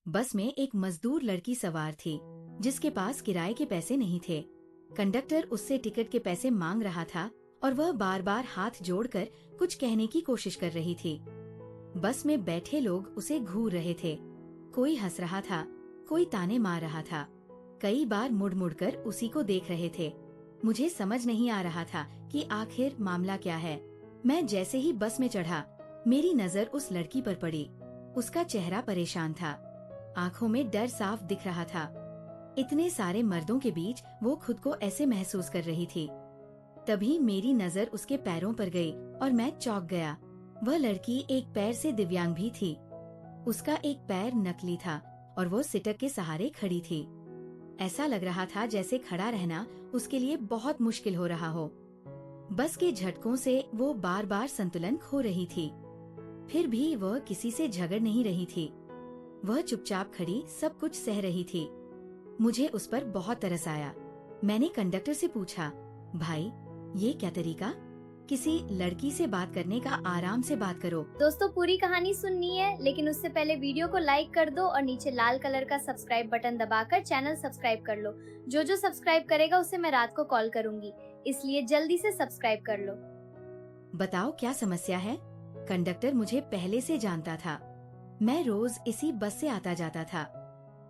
बस में एक मजदूर लड़की सवार थी जिसके पास किराए के पैसे नहीं थे। कंडक्टर उससे टिकट के पैसे मांग रहा था और वह बार बार हाथ जोड़कर कुछ कहने की कोशिश कर रही थी। बस में बैठे लोग उसे घूर रहे थे। कोई हंस रहा था, कोई ताने मार रहा था, कई बार मुड़ मुड़कर उसी को देख रहे थे। मुझे समझ नहीं आ रहा था कि आखिर मामला क्या है। मैं जैसे ही बस में चढ़ा, मेरी नजर उस लड़की पर पड़ी। उसका चेहरा परेशान था, आंखों में डर साफ दिख रहा था। इतने सारे मर्दों के बीच वो खुद को ऐसे महसूस कर रही थी। तभी मेरी नजर उसके पैरों पर गई और मैं चौंक गया। वह लड़की एक पैर से दिव्यांग भी थी। उसका एक पैर नकली था और वो सिटक के सहारे खड़ी थी। ऐसा लग रहा था जैसे खड़ा रहना उसके लिए बहुत मुश्किल हो रहा हो। बस के झटकों से वो बार बार संतुलन खो रही थी। फिर भी वह किसी से झगड़ नहीं रही थी। वह चुपचाप खड़ी सब कुछ सह रही थी। मुझे उस पर बहुत तरस आया। मैंने कंडक्टर से पूछा, भाई ये क्या तरीका? किसी लड़की से बात करने का आराम से बात करो। दोस्तों, पूरी कहानी सुननी है, लेकिन उससे पहले वीडियो को लाइक कर दो और नीचे लाल कलर का सब्सक्राइब बटन दबाकर चैनल सब्सक्राइब कर लो। जो सब्सक्राइब करेगा उसे मैं रात को कॉल करूंगी, इसलिए जल्दी से सब्सक्राइब कर लो। बताओ क्या समस्या है? कंडक्टर मुझे पहले से जानता था। मैं रोज इसी बस से आता जाता था।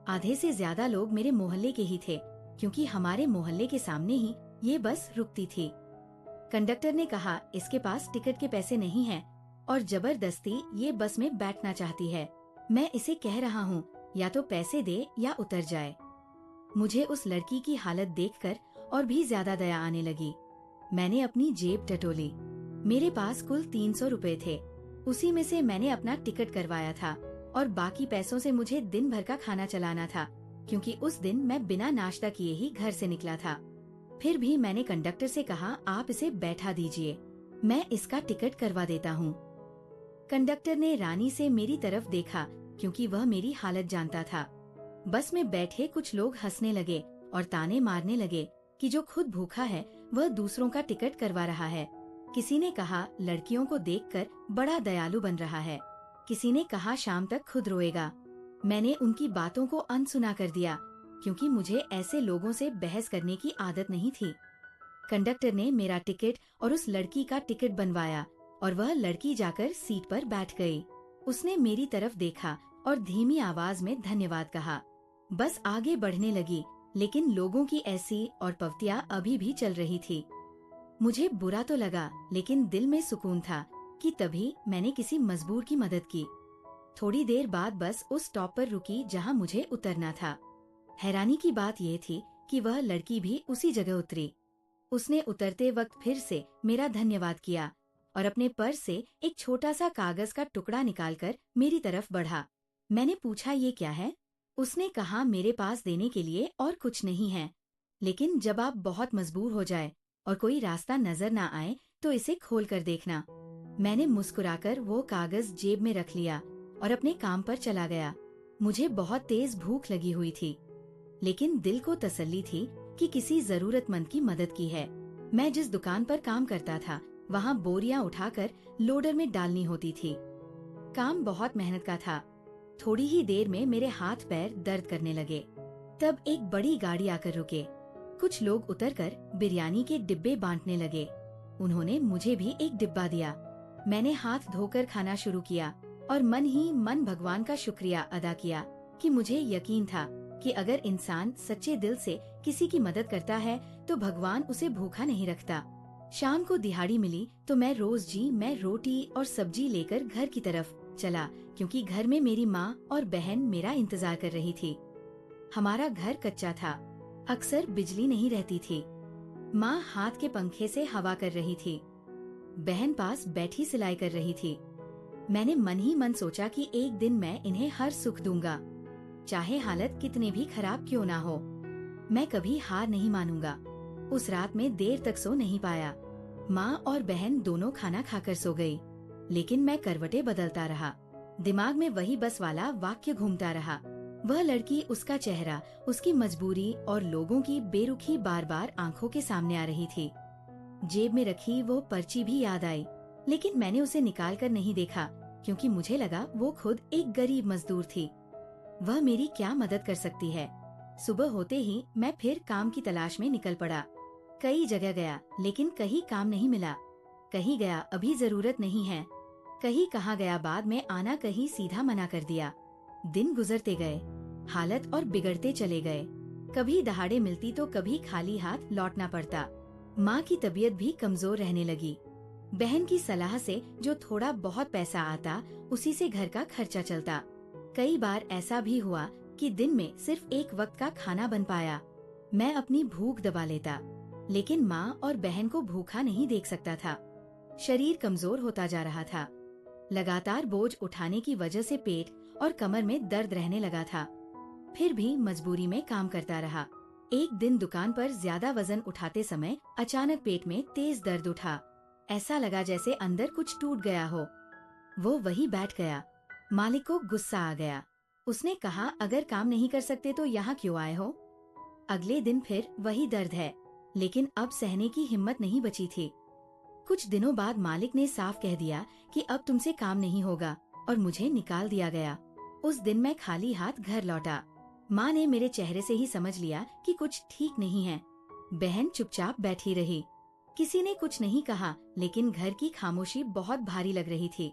आधे से ज्यादा लोग मेरे मोहल्ले के ही थे, क्योंकि हमारे मोहल्ले के सामने ही ये बस रुकती थी। कंडक्टर ने कहा इसके पास टिकट के पैसे नहीं हैं और जबरदस्ती ये बस में बैठना चाहती है। मैं इसे कह रहा हूँ या तो पैसे दे या उतर जाए। मुझे उस लड़की की हालत देखकर और भी ज्यादा दया आने लगी। मैंने अपनी जेब टटोली। मेरे पास कुल 300 रुपए थे। उसी में से मैंने अपना टिकट करवाया था और बाकी पैसों से मुझे दिन भर का खाना चलाना था, क्योंकि उस दिन मैं बिना नाश्ता किए ही घर से निकला था। फिर भी मैंने कंडक्टर से कहा, आप इसे बैठा दीजिए, मैं इसका टिकट करवा देता हूँ। कंडक्टर ने रानी से मेरी तरफ देखा, क्योंकि वह मेरी हालत जानता था। बस में बैठे कुछ लोग हंसने लगे और ताने मारने लगे कि जो खुद भूखा है वह दूसरों का टिकट करवा रहा है। किसी ने कहा लड़कियों को देखकर बड़ा दयालु बन रहा है। किसी ने कहा शाम तक खुद रोएगा। मैंने उनकी बातों को अनसुना कर दिया, क्योंकि मुझे ऐसे लोगों से बहस करने की आदत नहीं थी। कंडक्टर ने मेरा टिकट और उस लड़की का टिकट बनवाया और वह लड़की जाकर सीट पर बैठ गई। उसने मेरी तरफ देखा और धीमी आवाज में धन्यवाद कहा। बस आगे बढ़ने लगी, लेकिन लोगों की ऐसी और पवतियां अभी भी चल रही थी। मुझे बुरा तो लगा, लेकिन दिल में सुकून था कि तभी मैंने किसी मजबूर की मदद की। थोड़ी देर बाद बस उस स्टॉप पर रुकी जहां मुझे उतरना था। हैरानी की बात यह थी कि वह लड़की भी उसी जगह उतरी। उसने उतरते वक्त फिर से मेरा धन्यवाद किया और अपने पर्स से एक छोटा सा कागज का टुकड़ा निकालकर मेरी तरफ बढ़ा। मैंने पूछा, ये क्या है? उसने कहा, मेरे पास देने के लिए और कुछ नहीं है, लेकिन जब आप बहुत मजबूर हो जाए और कोई रास्ता नजर न आए तो इसे खोल कर देखना। मैंने मुस्कुराकर वो कागज जेब में रख लिया और अपने काम पर चला गया। मुझे बहुत तेज भूख लगी हुई थी, लेकिन दिल को तसल्ली थी कि किसी जरूरतमंद की मदद की है। मैं जिस दुकान पर काम करता था वहाँ बोरियां उठाकर लोडर में डालनी होती थी। काम बहुत मेहनत का था। थोड़ी ही देर में मेरे हाथ पैर दर्द करने लगे। तब एक बड़ी गाड़ी आकर रुके। कुछ लोग उतरकर बिरयानी के डिब्बे बांटने लगे। उन्होंने मुझे भी एक डिब्बा दिया। मैंने हाथ धोकर खाना शुरू किया और मन ही मन भगवान का शुक्रिया अदा किया कि मुझे यकीन था कि अगर इंसान सच्चे दिल से किसी की मदद करता है तो भगवान उसे भूखा नहीं रखता। शाम को दिहाड़ी मिली तो मैं रोटी और सब्जी लेकर घर की तरफ चला, क्योंकि घर में मेरी माँ और बहन मेरा इंतजार कर रही थी। हमारा घर कच्चा था, अक्सर बिजली नहीं रहती थी। माँ हाथ के पंखे से हवा कर रही थी, बहन पास बैठी सिलाई कर रही थी। मैंने मन ही मन सोचा कि एक दिन मैं इन्हें हर सुख दूंगा, चाहे हालत कितने भी खराब क्यों ना हो। मैं कभी हार नहीं मानूंगा। उस रात में देर तक सो नहीं पाया। माँ और बहन दोनों खाना खाकर सो गई, लेकिन मैं करवटें बदलता रहा। दिमाग में वही बस वाला वाक्य घूमता रहा। वह लड़की, उसका चेहरा, उसकी मजबूरी और लोगों की बेरुखी बार बार आंखों के सामने आ रही थी। जेब में रखी वो पर्ची भी याद आई, लेकिन मैंने उसे निकाल कर नहीं देखा, क्योंकि मुझे लगा वो खुद एक गरीब मजदूर थी। वह मेरी क्या मदद कर सकती है। सुबह होते ही मैं फिर काम की तलाश में निकल पड़ा। कई जगह गया लेकिन कहीं काम नहीं मिला। कहीं गया अभी जरूरत नहीं है, कहीं कहाँ गया बाद में आना, कहीं सीधा मना कर दिया। दिन गुजरते गए, हालत और बिगड़ते चले गए। कभी दहाड़े मिलती तो कभी खाली हाथ लौटना पड़ता। माँ की तबीयत भी कमजोर रहने लगी। बहन की सलाह से जो थोड़ा बहुत पैसा आता उसी से घर का खर्चा चलता। कई बार ऐसा भी हुआ कि दिन में सिर्फ एक वक्त का खाना बन पाया। मैं अपनी भूख दबा लेता, लेकिन माँ और बहन को भूखा नहीं देख सकता था। शरीर कमजोर होता जा रहा था। लगातार बोझ उठाने की वजह से पेट और कमर में दर्द रहने लगा था। फिर भी मजबूरी में काम करता रहा। एक दिन दुकान पर ज्यादा वजन उठाते समय अचानक पेट में तेज दर्द उठा। ऐसा लगा जैसे अंदर कुछ टूट गया हो। वो वही बैठ गया। मालिक को गुस्सा आ गया। उसने कहा, अगर काम नहीं कर सकते तो यहाँ क्यों आए हो। अगले दिन फिर वही दर्द है, लेकिन अब सहने की हिम्मत नहीं बची थी। कुछ दिनों बाद मालिक ने साफ कह दिया कि अब तुमसे काम नहीं होगा और मुझे निकाल दिया गया। उस दिन मैं खाली हाथ घर लौटा। माँ ने मेरे चेहरे से ही समझ लिया कि कुछ ठीक नहीं है। बहन चुपचाप बैठी रही। किसी ने कुछ नहीं कहा, लेकिन घर की खामोशी बहुत भारी लग रही थी।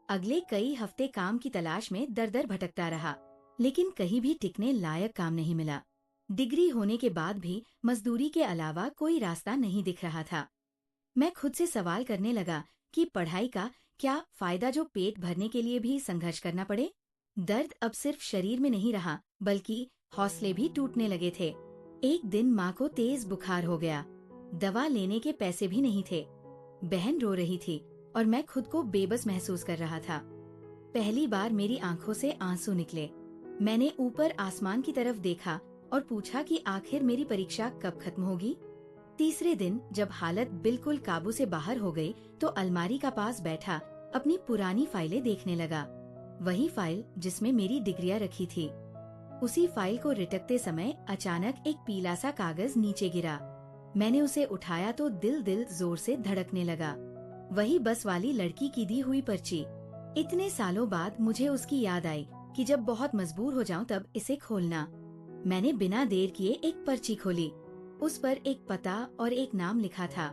अगले कई हफ्ते काम की तलाश में दर दर भटकता रहा, लेकिन कहीं भी टिकने लायक काम नहीं मिला। डिग्री होने के बाद भी मजदूरी के अलावा कोई रास्ता नहीं दिख रहा था। मैं खुद से सवाल करने लगा कि पढ़ाई का क्या फायदा जो पेट भरने के लिए भी संघर्ष करना पड़े। दर्द अब सिर्फ शरीर में नहीं रहा, बल्कि हौसले भी टूटने लगे थे। एक दिन माँ को तेज बुखार हो गया। दवा लेने के पैसे भी नहीं थे। बहन रो रही थी और मैं खुद को बेबस महसूस कर रहा था। पहली बार मेरी आंखों से आंसू निकले। मैंने ऊपर आसमान की तरफ देखा और पूछा कि आखिर मेरी परीक्षा कब खत्म होगी। तीसरे दिन जब हालत बिल्कुल काबू से बाहर हो गई, तो अलमारी का पास बैठा अपनी पुरानी फाइलें देखने लगा। वही फाइल जिसमें मेरी डिग्रियां रखी थी। उसी फाइल को रिटकते समय अचानक एक पीला सा कागज नीचे गिरा। मैंने उसे उठाया तो दिल जोर से धड़कने लगा। वही बस वाली लड़की की दी हुई पर्ची। इतने सालों बाद मुझे उसकी याद आई कि जब बहुत मजबूर हो जाऊं तब इसे खोलना। मैंने बिना देर किए एक पर्ची खोली। उस पर एक पता और एक नाम लिखा था।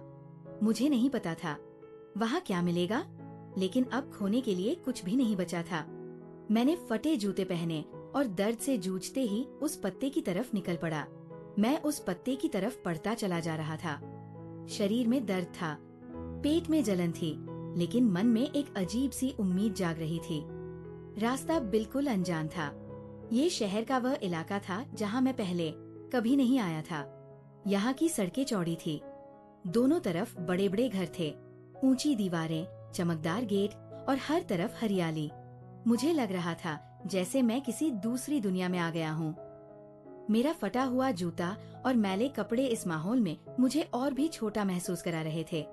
मुझे नहीं पता था वहाँ क्या मिलेगा, लेकिन अब खोने के लिए कुछ भी नहीं बचा था। मैंने फटे जूते पहने और दर्द से जूझते ही उस पत्ते की तरफ निकल पड़ा। मैं उस पत्ते की तरफ पढ़ता चला जा रहा था। शरीर में दर्द था, पेट में जलन थी, लेकिन मन में एक अजीब सी उम्मीद जाग रही थी। रास्ता बिल्कुल अनजान था। ये शहर का वह इलाका था जहाँ मैं पहले कभी नहीं आया था। यहाँ की सड़कें चौड़ी थी, दोनों तरफ बड़े बड़े घर थे, ऊंची दीवारें, चमकदार गेट और हर तरफ हरियाली। मुझे लग रहा था जैसे मैं किसी दूसरी दुनिया में आ गया हूँ। मेरा फटा हुआ जूता और मैले कपड़े इस माहौल में मुझे और भी छोटा महसूस करा रहे थे,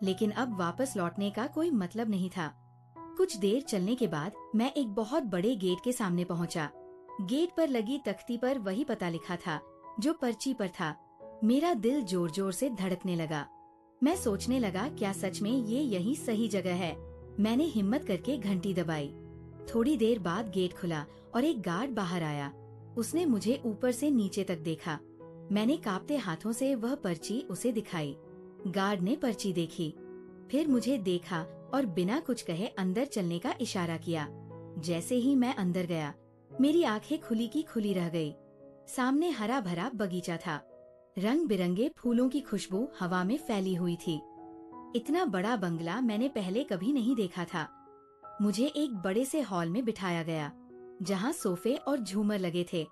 लेकिन अब वापस लौटने का कोई मतलब नहीं था। कुछ देर चलने के बाद मैं एक बहुत बड़े गेट के सामने पहुंचा। गेट पर लगी तख्ती पर वही पता लिखा था जो पर्ची पर था। मेरा दिल जोर जोर से धड़कने लगा। मैं सोचने लगा, क्या सच में ये यही सही जगह है। मैंने हिम्मत करके घंटी दबाई। थोड़ी देर बाद गेट खुला और एक गार्ड बाहर आया। उसने मुझे ऊपर से नीचे तक देखा। मैंने कांपते हाथों से वह पर्ची उसे दिखाई। गार्ड ने पर्ची देखी, फिर मुझे देखा और बिना कुछ कहे अंदर चलने का इशारा किया। जैसे ही मैं अंदर गया, मेरी आंखें खुली की खुली रह गई। सामने हरा भरा बगीचा था, रंग बिरंगे फूलों की खुशबू हवा में फैली हुई थी। इतना बड़ा बंगला मैंने पहले कभी नहीं देखा था। मुझे एक बड़े से हॉल में बिठाया गया, जहाँ सोफे और झूमर लगे थे।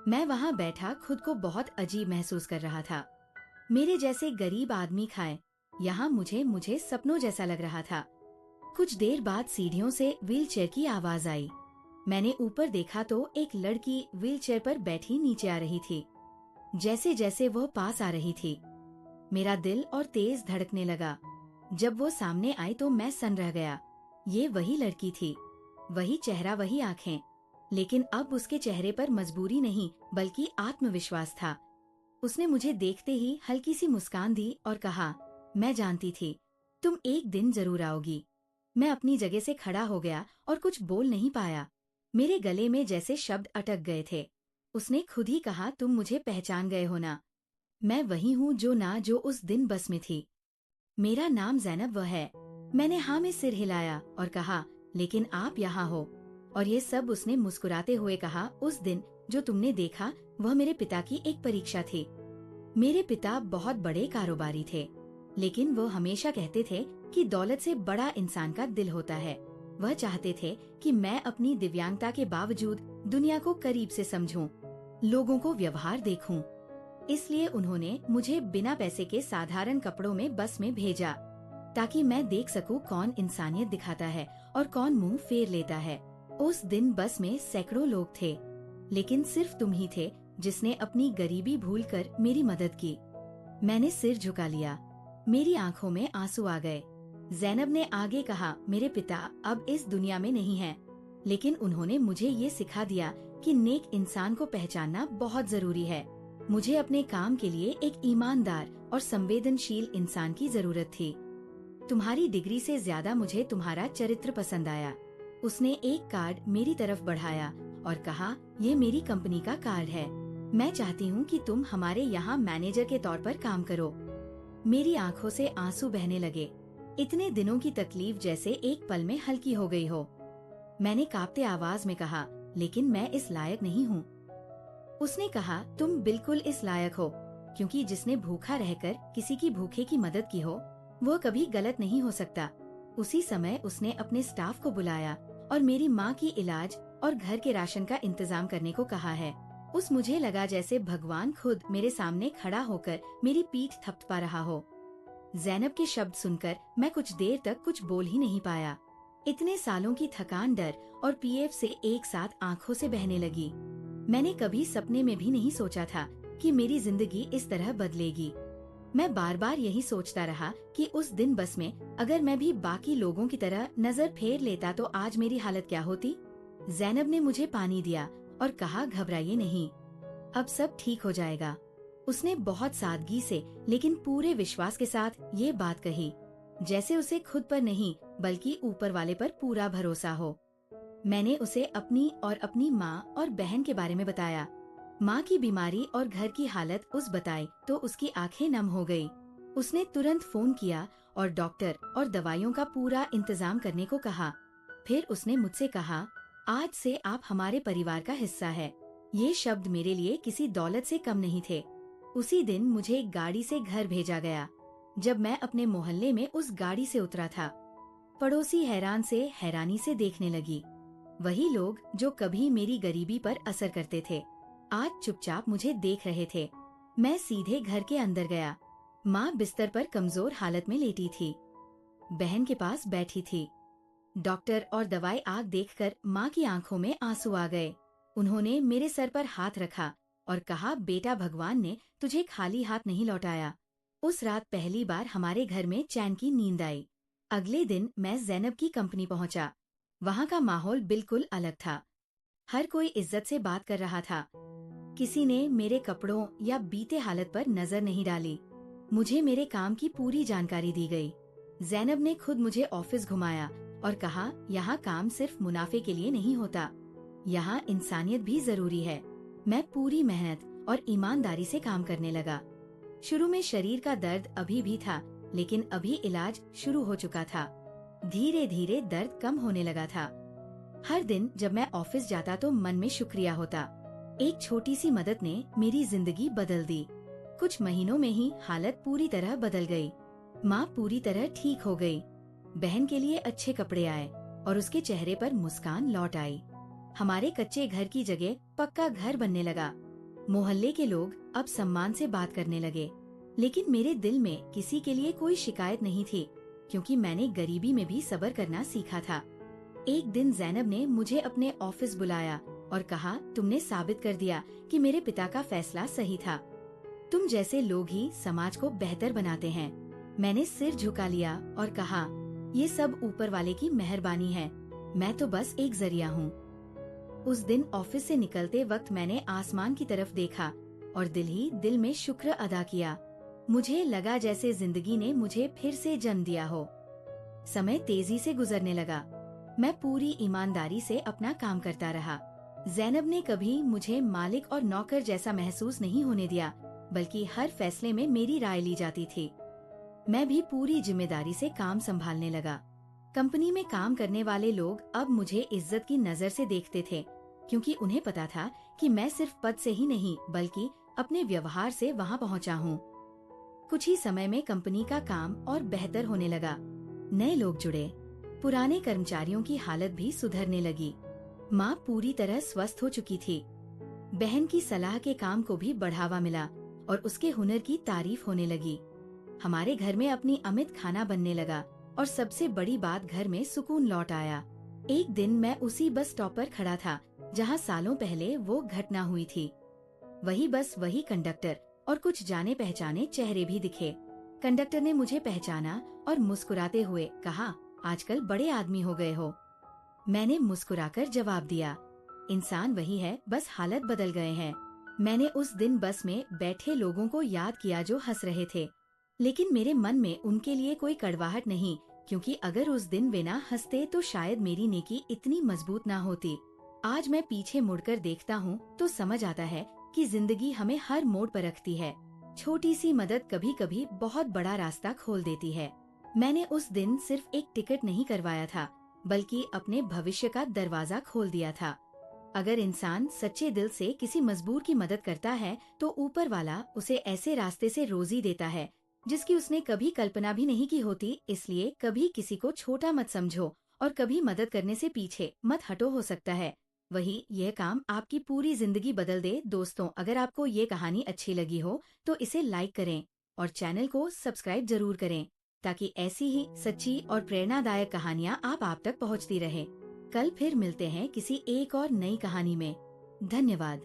मैं वहाँ बैठा खुद को बहुत अजीब महसूस कर रहा था। मेरे जैसे गरीब आदमी खाए यहाँ मुझे सपनों जैसा लग रहा था। कुछ देर बाद सीढ़ियों से व्हीलचेयर की आवाज आई। मैंने ऊपर देखा तो एक लड़की व्हीलचेयर पर बैठी नीचे आ रही थी। जैसे जैसे वह पास आ रही थी, मेरा दिल और तेज धड़कने लगा। जब वो सामने आई तो मैं सन रह गया। ये वही लड़की थी, वही चेहरा, वही आंखें, लेकिन अब उसके चेहरे पर मजबूरी नहीं बल्कि आत्मविश्वास था। उसने मुझे देखते ही हल्की सी मुस्कान दी और कहा, मैं जानती थी तुम एक दिन जरूर आओगी। मैं अपनी जगह से खड़ा हो गया और कुछ बोल नहीं पाया। मेरे गले में जैसे शब्द अटक गए थे। उसने खुद ही कहा, तुम मुझे पहचान गए हो ना? मैं वही हूँ जो उस दिन बस में थी। मेरा नाम ज़ैनब वह है। मैंने हाँ में सिर हिलाया और कहा, लेकिन आप यहाँ हो। और ये सब उसने मुस्कुराते हुए कहा, उस दिन जो तुमने देखा वह मेरे पिता की एक परीक्षा थी। मेरे पिता बहुत बड़े कारोबारी थे, लेकिन वो हमेशा कहते थे कि दौलत से बड़ा इंसान का दिल होता है। वह चाहते थे कि मैं अपनी दिव्यांगता के बावजूद दुनिया को करीब से समझूं, लोगों को व्यवहार देखूं। इसलिए उन्होंने मुझे बिना पैसे के साधारण कपड़ों में बस में भेजा, ताकि मैं देख सकूं कौन इंसानियत दिखाता है और कौन मुंह फेर लेता है। उस दिन बस में सैकड़ों लोग थे, लेकिन सिर्फ तुम ही थे जिसने अपनी गरीबी भूलकर मेरी मदद की। मैंने सिर झुका लिया। मेरी आंखों में आंसू आ गए। ज़ैनब ने आगे कहा, मेरे पिता अब इस दुनिया में नहीं हैं, लेकिन उन्होंने मुझे ये सिखा दिया कि नेक इंसान को पहचानना बहुत जरूरी है। मुझे अपने काम के लिए एक ईमानदार और संवेदनशील इंसान की जरूरत थी। तुम्हारी डिग्री से ज्यादा मुझे तुम्हारा चरित्र पसंद आया। उसने एक कार्ड मेरी तरफ बढ़ाया और कहा, ये मेरी कंपनी का कार्ड है। मैं चाहती हूँ कि तुम हमारे यहाँ मैनेजर के तौर पर काम करो। मेरी आंखों से आंसू बहने लगे। इतने दिनों की तकलीफ जैसे एक पल में हल्की हो गई हो। मैंने कांपते आवाज में कहा, लेकिन मैं इस लायक नहीं हूँ। उसने कहा, तुम बिल्कुल इस लायक हो, क्योंकि जिसने भूखा रहकर किसी की भूखे की मदद की हो वो कभी गलत नहीं हो सकता। उसी समय उसने अपने स्टाफ को बुलाया और मेरी माँ की इलाज और घर के राशन का इंतजाम करने को कहा है। मुझे लगा जैसे भगवान खुद मेरे सामने खड़ा होकर मेरी पीठ थपथपा रहा हो। ज़ैनब के शब्द सुनकर मैं कुछ देर तक कुछ बोल ही नहीं पाया। इतने सालों की थकान, डर और पीएफ से एक साथ आंखों से बहने लगी। मैंने कभी सपने में भी नहीं सोचा था कि मेरी जिंदगी इस तरह बदलेगी। मैं बार बार यही सोचता रहा कि उस दिन बस में अगर मैं भी बाकी लोगों की तरह नजर फेर लेता तो आज मेरी हालत क्या होती। ज़ैनब ने मुझे पानी दिया और कहा, घबराइए नहीं, अब सब ठीक हो जाएगा। उसने बहुत सादगी से लेकिन पूरे विश्वास के साथ ये बात कही, जैसे उसे खुद पर नहीं बल्कि ऊपर वाले पर पूरा भरोसा हो। मैंने उसे अपनी और अपनी माँ और बहन के बारे में बताया। माँ की बीमारी और घर की हालत बताई तो उसकी आंखें नम हो गई। उसने तुरंत फोन किया और डॉक्टर और दवाइयों का पूरा इंतजाम करने को कहा। फिर उसने मुझसे कहा, आज से आप हमारे परिवार का हिस्सा है। ये शब्द मेरे लिए किसी दौलत से कम नहीं थे। उसी दिन मुझे एक गाड़ी से घर भेजा गया। जब मैं अपने मोहल्ले में उस गाड़ी से उतरा था, पड़ोसी हैरानी से देखने लगी। वही लोग जो कभी मेरी गरीबी पर असर करते थे, आज चुपचाप मुझे देख रहे थे। मैं सीधे घर के अंदर गया। माँ बिस्तर पर कमजोर हालत में लेटी थी। बहन के पास बैठी थी। डॉक्टर और दवाई आग देखकर माँ की आंखों में आंसू आ गए। उन्होंने मेरे सर पर हाथ रखा और कहा, बेटा, भगवान ने तुझे खाली हाथ नहीं लौटाया। उस रात पहली बार हमारे घर में चैन की नींद आई। अगले दिन मैं ज़ैनब की कंपनी पहुंचा। वहाँ का माहौल बिल्कुल अलग था। हर कोई इज्जत से बात कर रहा था। किसी ने मेरे कपड़ों या बीते हालत पर नजर नहीं डाली। मुझे मेरे काम की पूरी जानकारी दी गई। ज़ैनब ने खुद मुझे ऑफिस घुमाया और कहा, यहाँ काम सिर्फ मुनाफे के लिए नहीं होता, यहाँ इंसानियत भी जरूरी है। मैं पूरी मेहनत और ईमानदारी से काम करने लगा। शुरू में शरीर का दर्द अभी भी था, लेकिन अभी इलाज शुरू हो चुका था। धीरे धीरे दर्द कम होने लगा था। हर दिन जब मैं ऑफिस जाता तो मन में शुक्रिया होता। एक छोटी सी मदद ने मेरी जिंदगी बदल दी। कुछ महीनों में ही हालत पूरी तरह बदल गई। माँ पूरी तरह ठीक हो गई। बहन के लिए अच्छे कपड़े आए और उसके चेहरे पर मुस्कान लौट आई। हमारे कच्चे घर की जगह पक्का घर बनने लगा। मोहल्ले के लोग अब सम्मान से बात करने लगे, लेकिन मेरे दिल में किसी के लिए कोई शिकायत नहीं थी, क्योंकि मैंने गरीबी में भी सब्र करना सीखा था। एक दिन ज़ैनब ने मुझे अपने ऑफिस बुलाया और कहा, तुमने साबित कर दिया कि मेरे पिता का फैसला सही था। तुम जैसे लोग ही समाज को बेहतर बनाते हैं। मैंने सिर झुका लिया और कहा, ये सब ऊपर वाले की मेहरबानी है, मैं तो बस एक जरिया हूँ। उस दिन ऑफिस से निकलते वक्त मैंने आसमान की तरफ देखा और दिल ही दिल में शुक्र अदा किया। मुझे लगा जैसे जिंदगी ने मुझे फिर से जन्म दिया हो। समय तेजी से गुजरने लगा। मैं पूरी ईमानदारी से अपना काम करता रहा। जैनब ने कभी मुझे मालिक और नौकर जैसा महसूस नहीं होने दिया, बल्कि हर फैसले में मेरी राय ली जाती थी। मैं भी पूरी जिम्मेदारी से काम संभालने लगा। कंपनी में काम करने वाले लोग अब मुझे इज्जत की नजर से देखते थे, क्योंकि उन्हें पता था कि मैं सिर्फ पद से ही नहीं बल्कि अपने व्यवहार से वहां पहुंचा हूं। कुछ ही समय में कंपनी का काम और बेहतर होने लगा। नए लोग जुड़े, पुराने कर्मचारियों की हालत भी सुधरने लगी। माँ पूरी तरह स्वस्थ हो चुकी थी। बहन की सलाह के काम को भी बढ़ावा मिला और उसके हुनर की तारीफ होने लगी। हमारे घर में अपनी अमित खाना बनने लगा और सबसे बड़ी बात, घर में सुकून लौट आया। एक दिन मैं उसी बस स्टॉप पर खड़ा था जहां सालों पहले वो घटना हुई थी। वही बस, वही कंडक्टर और कुछ जाने पहचाने चेहरे भी दिखे। कंडक्टर ने मुझे पहचाना और मुस्कुराते हुए कहा, आजकल बड़े आदमी हो गए हो। मैंने मुस्कुराकर जवाब दिया, इंसान वही है, बस हालत बदल गए हैं। मैंने उस दिन बस में बैठे लोगों को याद किया जो हंस रहे थे, लेकिन मेरे मन में उनके लिए कोई कड़वाहट नहीं, क्योंकि अगर उस दिन वे ना हंसते तो शायद मेरी नेकी इतनी मजबूत ना होती। आज मैं पीछे मुड़कर देखता हूँ तो समझ आता है कि जिंदगी हमें हर मोड़ पर रखती है। छोटी सी मदद कभी कभी बहुत बड़ा रास्ता खोल देती है। मैंने उस दिन सिर्फ एक टिकट नहीं करवाया था, बल्कि अपने भविष्य का दरवाजा खोल दिया था। अगर इंसान सच्चे दिल से किसी मजबूर की मदद करता है तो ऊपर वाला उसे ऐसे रास्ते से रोजी देता है जिसकी उसने कभी कल्पना भी नहीं की होती। इसलिए कभी किसी को छोटा मत समझो और कभी मदद करने से पीछे मत हटो। हो सकता है वही यह काम आपकी पूरी जिंदगी बदल दे। दोस्तों, अगर आपको ये कहानी अच्छी लगी हो तो इसे लाइक करें और चैनल को सब्सक्राइब जरूर करें, ताकि ऐसी ही सच्ची और प्रेरणादायक कहानियाँ आप तक पहुँचती रहे। कल फिर मिलते हैं किसी एक और नई कहानी में। धन्यवाद।